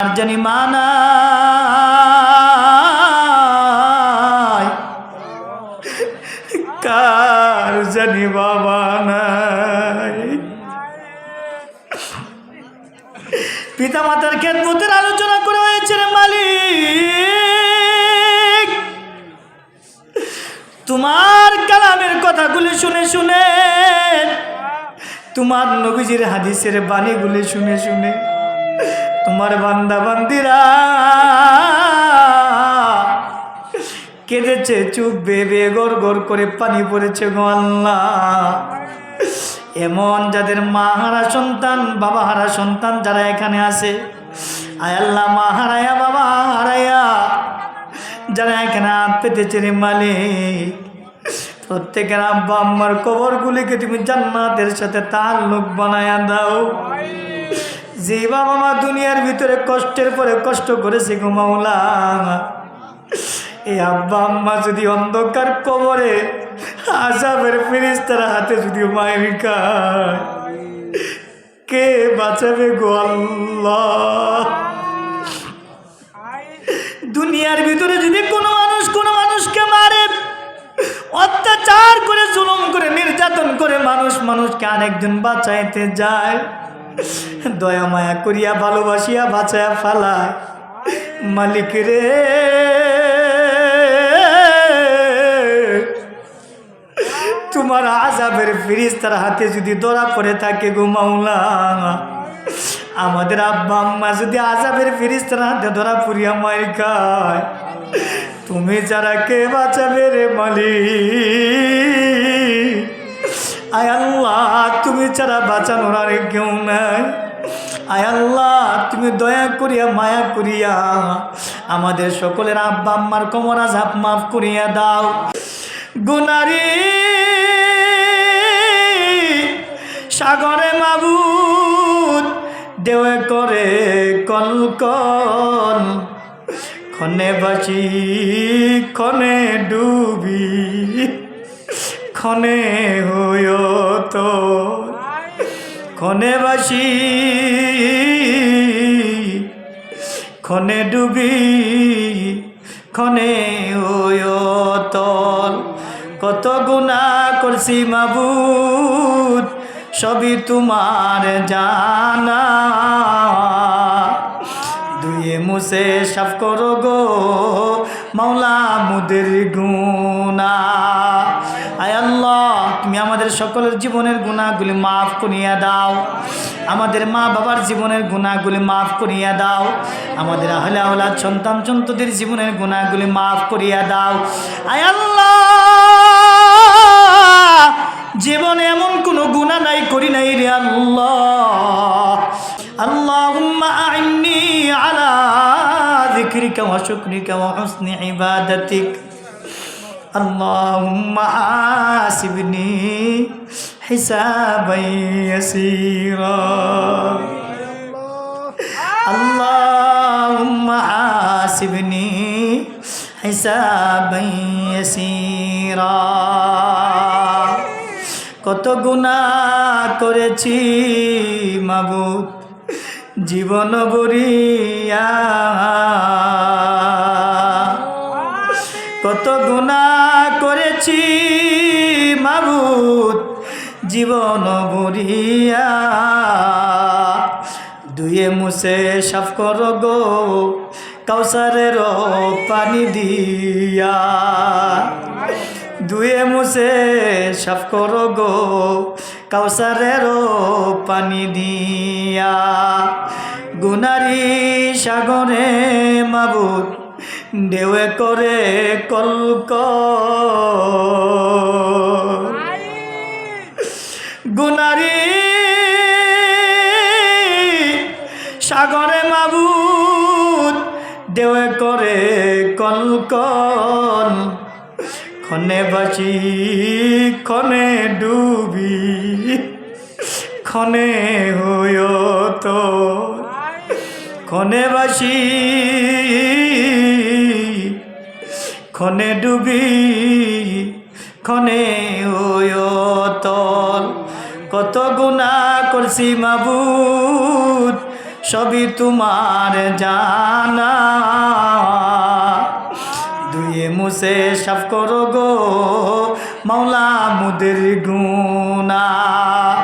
জানি মানাই, কার জানি বাবা নাই। পিতা মাতার খেদমতের আলোচনা করে হয়েছে রে মালিক, তোমার কালামের কথাগুলি শুনে শুনে, তোমার নবীজির হাদিসের বাণীগুলি শুনে শুনে তোমার বান্দা বান্দিরা কেঁদেছে, চুপ বেবে গড় গড় করে পানি পড়েছে গো আল্লাহ। এমন যাদের মা হারা সন্তান, বাবা হারা সন্তান যারা এখানে আছে, আয় আল্লাহ, মা হারায়া বাবা হারায়া যারা এখানে পেতেছে রে মালিক, প্রত্যেকের আব্বা আম্মার কবরগুলিকে তুমি জান্নাতের সাথে তাল্লুক বানায়া দাও। যে বাবা মা দুনিয়ার ভিতরে কষ্টের পরে কষ্ট করেছে গো মাওলা, এই আব্বা আম্মা যদি অন্ধকার কবরে আযাবের ফেরেশতার হাতে যদি মায়ের খায়, কে বাঁচাবে গো আল্লাহ? দুনিয়ার ভিতরে যদি কোনো মানুষকে মারে, অত্যাচার করে, জুলুম করে, নির্যাতন করে মানুষকে আরেকজন বাঁচাইতে যায়, দয়া মায়া করিয়া ভালোবাসিয়া বাঁচায়া ফালায়, মালিক রে তোমার আযাবের ফেরেশতার হাতে যদি ধরা পড়ে থাকে গো মাওলা, আমাদের আব্বা আম্মা যদি আযাবের ফেরেশতার হাতে ধরা পড়িয়া মার খায়, তুমি যারা কে বাঁচাবে রে মালিক? আয় আল্লাহ, তুমি ছাড়া বাঁচানোর আর কেউ নাই। আয় আল্লাহ, তুমি দয়া করিয়া মায়া করিয়া আমাদের সকলের আব্বা আম্মার কবর আযাব মাফ করিয়া দাও। গুনারি সাগরে মাবুদ দেওয়ে করে কল কল, ক্ষণে বাঁচি ক্ষণে ডুবি, ক্ষণে হইয় তো, ক্ষণে বাঁচি ক্ষণে ডুবি, ক্ষণে হইয় তল। কত গুনাহ করছি মাবুদ, সবই তোমার জানা, দুয়ে মুছে সাফ করো গো মাওলা মুদের গুনাহ। আয় আল্লাহ, তুমি আমাদের সকলের জীবনের গুনাহগুলি মাফ করিয়া দাও, আমাদের মা বাবার জীবনের গুনাহগুলি মাফ করিয়া দাও, আমাদের আহলে আওলাদ সন্তান সন্ততির জীবনের গুনাহগুলি মাফ করিয়া দাও। আয় আল্লাহ, জীবনে এমন কোনো গুনাহ নাই করি নাই রে আল্লাহ। আল্লাহুম্মা আ'ইন্নি আলা যিকরিকা ওয়া শুকরিকা ওয়া হুসনি ইবাদাতিক। আল্লাহুম্মা হাসিবনি হিসাবান ইয়াসীরা। আল্লাহুম্মা হাসিবনি হিসাবান ইয়াসীরা। কত গুনাহ করেছি মাবুদ জীবন ভরিয়া, কত গুনাহ করেছি মাবুদ জীবন ভরিয়া, দুয়ে মুছে সাফ করো গো কাউসারের পানি দিয়া, দুয়ে মুছে সাফ করো গো কাউসারের পানি দিয়া। গুনারি সাগরে মাবুদ ঢেউয়ে করে কলকল, গুনারি সাগরে মাবুদ ঢেউয়ে করে কলকল, ক্ষণে বাঁচি ক্ষণে ডুবি, ক্ষণে হইয় তো, ক্ষণে বাঁচি ক্ষণে ডুবি, ক্ষণে হইয় তল। কত গুনাহ করছি মাবুদ সবই তোমার জানা, ধুয়ে মুছে সাফ করো গো মাওলা মোদের গুনাহ।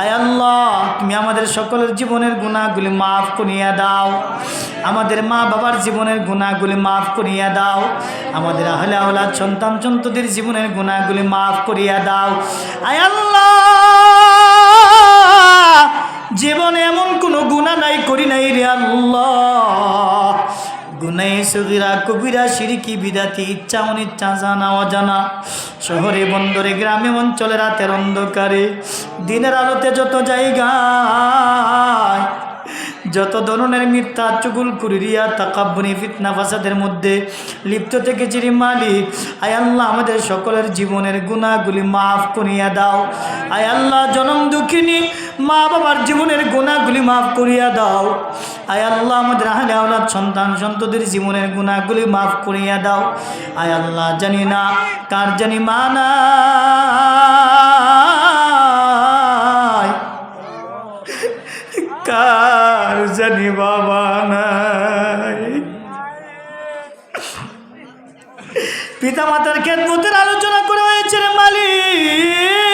আয় আল্লাহ, তুমি আমাদের সকলের জীবনের গুনাহগুলি মাফ করিয়া দাও, আমাদের মা বাবার জীবনের গুনাহগুলি মাফ করিয়া দাও, আমাদের আহলে আওলাদ সন্তান সন্ততির জীবনের গুনাহগুলি মাফ করিয়া দাও। আয় আল্লাহ, জীবনে এমন কোনো গুনাহ নাই করি নাই রে আল্লাহ, গুনাহ সগীরা কবিরা শিরকি বিদাতি ইচ্ছা অনিচ্ছা জানা অজানা, শহরে বন্দরে গ্রামে অঞ্চলে রাতের অন্ধকারে দিনের আলোতে যত জায়গায় যত ধরনের মিথ্যা চুগুল কুরিয়া তাকাব্বুনি ফিতনা ফাসাদের মধ্যে লিপ্ত থেকেছি রে মালিক। আয় আল্লাহ, আমাদের সকলের জীবনের গুনাহগুলি মাফ করিয়া দাও। আয় আল্লাহ, জনম দুঃখিনী মা বাবার জীবনের গুনাহগুলি মাফ করিয়া দাও। আয় আল্লাহ, আমাদের আহলে আওলাদ সন্তান সন্ততির জীবনের গুনাহগুলি মাফ করিয়া দাও। আয় আল্লাহ, জানি না কার জানি মা নাই, কার জানি বাবা নাই, পিতা মাতার খেদমতের আলোচনা করা হয়েছে রে মালিক।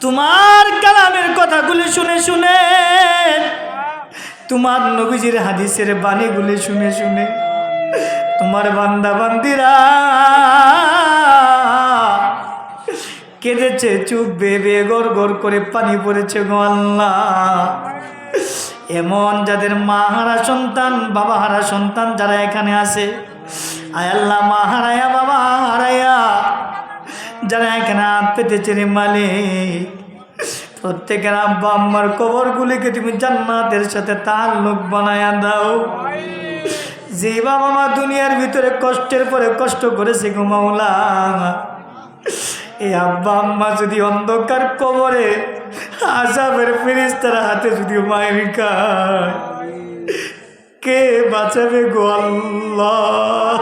তোমার কালামের কথাগুলি শুনে শুনে, তোমার নবীজির হাদিসের বাণীগুলি শুনে শুনে তোমার বান্দা বান্দিরা কেঁদেছে, চুপ বেবে গড় গড় করে পানি পড়েছে গো আল্লাহ। এমন যাদের মা হারা সন্তান বাবা হারা সন্তান যারা এখানে আছে, আয় আল্লাহ, মা হারায়া বাবা হারায়া যারা এখানে পেতেছে রে মালিক, প্রত্যেকের আব্বা আম্মার কবরগুলিকে তুমি জান্নাতের সাথে তাল্লুক বানায়া দাও। যে বাবা মা দুনিয়ার ভিতরে কষ্টের পরে কষ্ট করেছে গো মাওলা, এই আব্বা আম্মা যদি অন্ধকার কবরে আযাবের ফেরেশতার হাতে যদি মায়ের খায়, কে বাঁচাবে গো আল্লাহ?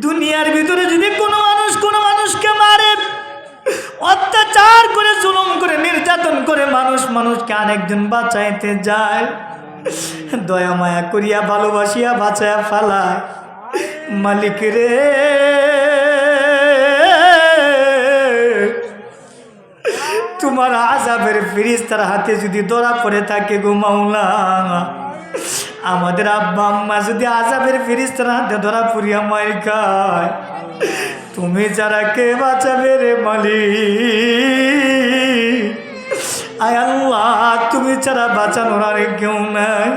দুনিয়ার ভিতরে যদি কোনো মানুষকে মারে, অত্যাচার করে জুলুম করে নির্যাতন করে মানুষকে আরেকজন বাঁচাইতে যায়, দয়া মায়া করিয়া ভালোবাসিয়া বাঁচায়া ফালায়, মালিক রে তোমার আযাবের ফেরেশতার হাতে যদি ধরা পড়ে থাকে গো মাওলা, আমাদের আব্বা আম্মা যদি আযাবের ফেরেশতার হাতে ধরা পড়িয়া মায়ের খায়, তুমি যারা কে বাঁচাবে রে মালিক? আয় আল্লাহ, তুমি ছাড়া বাঁচানোর আর কেউ নাই।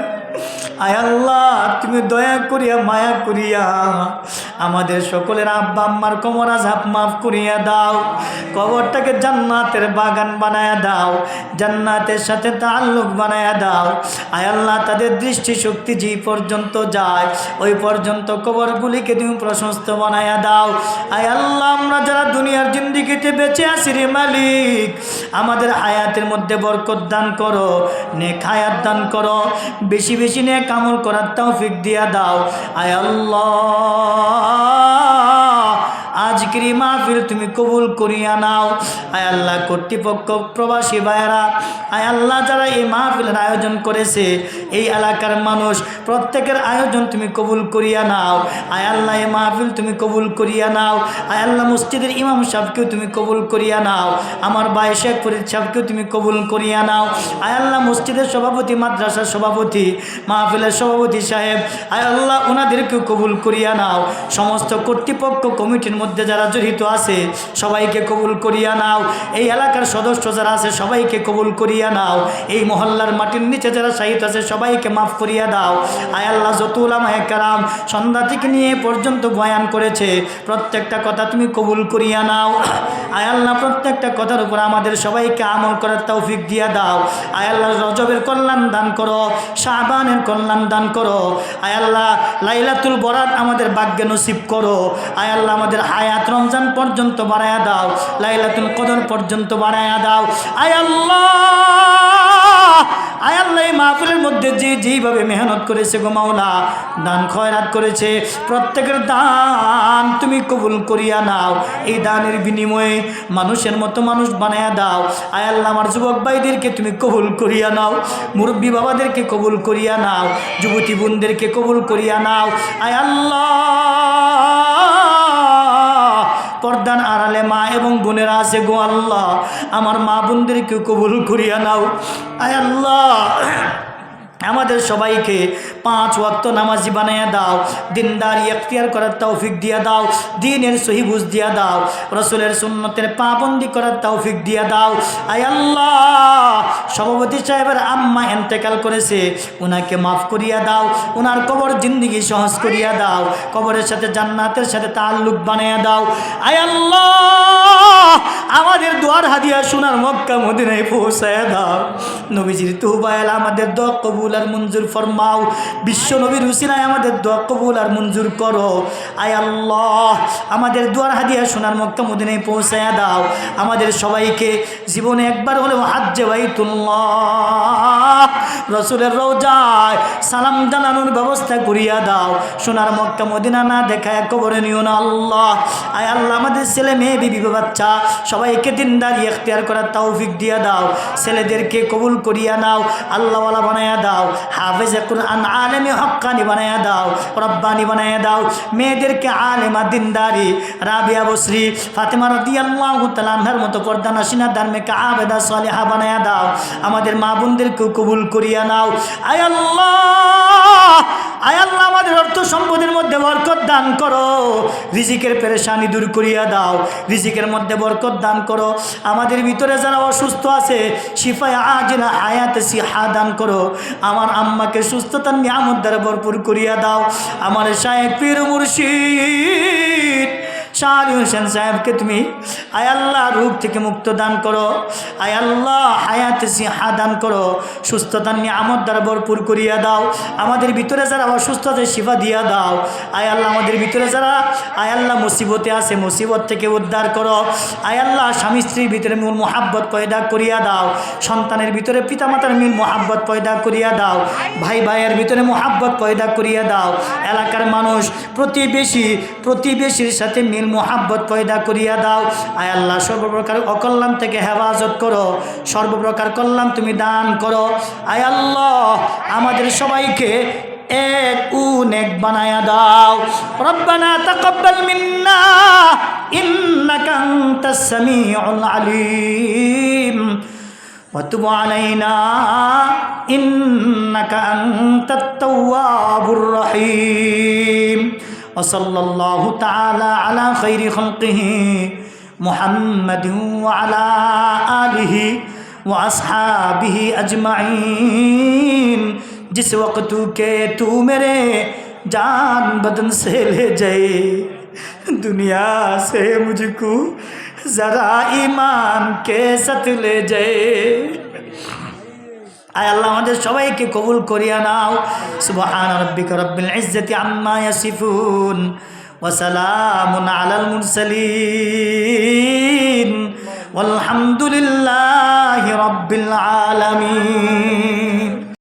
আয় আল্লাহ, তুমি দয়া করিয়া মায়া করিয়া আমাদের সকলের আব্বা আম্মার কবর আযাব মাফ করিয়া দাও, কবরটাকে জান্নাতের বাগান বানায়া দাও, জান্নাতের সাথে তাল্লুক বানায়া দাও। আয় আল্লাহ, তাদের দৃষ্টি শক্তি যে পর্যন্ত যায় ওই পর্যন্ত কবরগুলিকে তুমি প্রশস্ত বানায়া দাও। আয় আল্লাহ, আমরা যারা দুনিয়ার জিন্দেগিতে বেঁচে আছি রে মালিক, আমাদের হায়াতের মধ্যে বরকত দান করো, নেক হায়াত দান করো, বেশি বেশি নেক আমল করার তৌফিক দিয়া দাও। আয় আল্লাহ, আজকের এই মাহফিল তুমি কবুল করিয়া নাও। আয় আল্লাহ, কর্তৃপক্ষ প্রবাসী ভাইয়েরা, আয় আল্লাহ, যারা এই মাহফিলের আয়োজন করেছে, এই এলাকার মানুষ প্রত্যেকের আয়োজন তুমি কবুল করিয়া নাও। আয় আল্লাহ, এই মাহফিল তুমি কবুল করিয়া নাও। আয় আল্লাহ, মসজিদের ইমাম সাহেবকেও তুমি কবুল করিয়া নাও, আমার ভাই শেখ ফরিদ সাহেবকেও তুমি কবুল করিয়া নাও। আয় আল্লাহ, মসজিদের সভাপতি, মাদ্রাসার সভাপতি, মাহফিলের সভাপতি সাহেব, আয় আল্লাহ, ওনাদেরকেও কবুল করিয়া নাও। সমস্ত কর্তৃপক্ষ কমিটির মধ্যে যারা জড়িত আছে সবাইকে কবুল করিয়া নাও। এই এলাকার সদস্য যারা আছে সবাইকে কবুল করিয়া নাও। এই মহল্লার মাটির নিচে যারা শহীদ আছে সবাইকে মাফ করিয়া দাও। আয় আল্লাহ, যত উলামায়ে কেরাম সন্ধ্যা থেকে নিয়ে পর্যন্ত বয়ান করেছে প্রত্যেকটা কথা তুমি কবুল করিয়া নাও। আয় আল্লাহ, প্রত্যেকটা কথার উপর আমাদের সবাইকে আমল করার তৌফিক দিয়া দাও। আয় আল্লাহ, রজবের কল্যাণ দান করো, শাবানের কল্যাণ দান করো। আয় আল্লাহ, লাইলাতুল বরাত আমাদের ভাগ্যে নসিব করো। আয় আল্লাহ, আমাদের হায়াত রমজান পর্যন্ত বাড়ায়া দাও, লাইলাতুল কদর পর্যন্ত বাড়ায়া দাও। আয় আল্লাহ, আয় আল্লাহ, এই মাহফিলের মধ্যে যে যেইভাবে মেহনত করেছে গো মাওলা, দান খয়রাত করেছে, প্রত্যেকের দান তুমি কবুল করিয়া নাও। এই দানের বিনিময়ে মানুষের মতো মানুষ বানায়া দাও। আয় আল্লাহ, আমার যুবক ভাইদেরকে তুমি কবুল করিয়া নাও, মুরব্বী বাবাদেরকে কবুল করিয়া নাও, যুবতী বোনদেরকে কবুল করিয়া নাও। আয় আল্লাহ, পর্দার আড়ালে মা এবং বোনেরা আছে গো আল্লাহ, আমার মা বোনদেরকে কবুল করিয়া নাও। আয় আল্লাহ, আমাদের সবাইকে 5 ওয়াক্ত নামাজি বানাইয়া দাও, দিনদারি এখতিয়ার করার তৌফিক দিয়া দাও, দ্বীনের সহি বুঝ দিয়া দাও, রাসূলের সুন্নতের পাবন্দি করার তৌফিক দিয়া দাও। আয় আল্লাহ, সভাপতি সাহেবের আম্মা ইন্তেকাল করেছে, ওনাকে মাফ করিয়া দাও, ওনার কবর জিন্দেগি সহজ করিয়া দাও, কবরের সাথে জান্নাতের সাথে তাল্লুক বানাইয়া দাও। আয় আল্লাহ, আমাদের দুয়ার হাদিয়া সোনার মক্কা মদিনায় পৌঁছায়া দাও। নবীজির তওবায় আমাদের দোয়া কবুল আর মঞ্জুর ফরমাও। বিশ্ব নবীর উসিলায় আমাদের দোয়া কবুল আর মঞ্জুর করো। আয় আল্লাহ, আমাদের দুয়ার হাদিয়া সোনার মক্কা মদিনায় পৌঁছায়া দাও। আমাদের সবাইকে জীবনে একবার হলেও হজ্জে বাইতুল্লাহ রাসূলের রওজায় সালাম জানানোর ব্যবস্থা করিয়া দাও। সোনার মক্কা মদিনা না দেখায় কবরে নিও না আল্লাহ। আয় আল্লাহ, আমাদের ছেলে মেয়ে বিবি বাচ্চা সবাইকে দিনদারি এখতিয়ার করার তৌফিক দিয়া দাও। ছেলেদেরকে কবুল করিয়া নাও, আল্লাহওয়ালা বানায়া দাও, হাফেজে কুরআন আলেমে হক্কানি বানায়া দাও, রব্বানি বানায়া দাও। মেয়েদেরকে আলেমা দিনদারি রাবিয়া বসরি ফাতেমা রাদিয়াল্লাহু তাআলা আনহার মতো পর্দানাশিনা ধার্মিক আবেদা সালেহা বানায়া দাও। আমাদের মা বোনদেরকে কবুল করিয়া নাও। আয় আল্লাহ, আয় আল্লাহ, আমাদের অর্থ সম্পদের মধ্যে বরকত দান করো, রিজিকের পেরেশানি দূর করিয়া দাও, রিজিকের মধ্যে বরকত দান করো। আমাদের ভিতরে যারা অসুস্থ আছে শিফায়ে আজিলা হায়াতে সিহা দান করো। আমার আম্মাকে সুস্থতার নিয়ামত দ্বারা ভরপুর করিয়া দাও। আমার শায়েখ পীর মুর্শিদ শাহ আলী হোসেন সাহেবকে তুমি আয় আল্লাহ রোগ থেকে মুক্ত দান করো। আয় আল্লাহ, হায়াতে সিহা দান করো, সুস্থতার নিয়ামত দ্বারা ভরপুর করিয়া দাও। আমাদের ভিতরে যারা অসুস্থ আছে শিফা দিয়া দাও। আয় আল্লাহ, আমাদের ভিতরে যারা আয় আল্লাহ মুসিবতে আছে মুসিবত থেকে উদ্ধার করো। আয় আল্লাহ, স্বামী স্ত্রীর ভিতরে মিল মোহাব্বত পয়দা করিয়া দাও, সন্তানের ভিতরে পিতামাতার মিল মোহাব্বত পয়দা করিয়া দাও, ভাই ভাইয়ের ভিতরে মোহাব্বত পয়দা করিয়া দাও। এলাকার মানুষ প্রতিবেশীর সাথে মিল মোহাব্বত পয়দা করিয়া দাও। আয় আল্লাহ, সর্বপ্রকার অকল্যাণ থেকে হেফাজত করো, সর্বপ্রকার কল্যাণ তুমি দান করো। আয় আল্লাহ, আমাদের সবাইকে এক নেক বানায়া দাও। রব্বানা তাকাব্বাল মিন্না ইন্নাকা আনতাস সামিউল আলিম ওয়া তুব আলাইনা ইন্নাকা আনতাত তাওয়াবুর রহিম। ওয়া সাল্লাল্লাহু তাআলা আলা খাইরি খালকিহি মুহাম্মাদিন ওয়া আলা আলিহি ওয়া আসহাবিহি अजमाइन। जिस वक्त के तू मेरे जान बदन से ले जाए, दुनिया से मुझको ज़रा ईमान के साथ ले जाए। आय अल्लाह, আমাদের সবাইকে কবুল করিয়া নাও। সুবহান রাব্বিকা রাব্বিল ইজ্জাতি আম্মা ইয়াসিফুন ওয়া সালামুন আলাল মুরসালিন ওয়ালহামদুলিল্লাহি রাব্বিল আলামিন।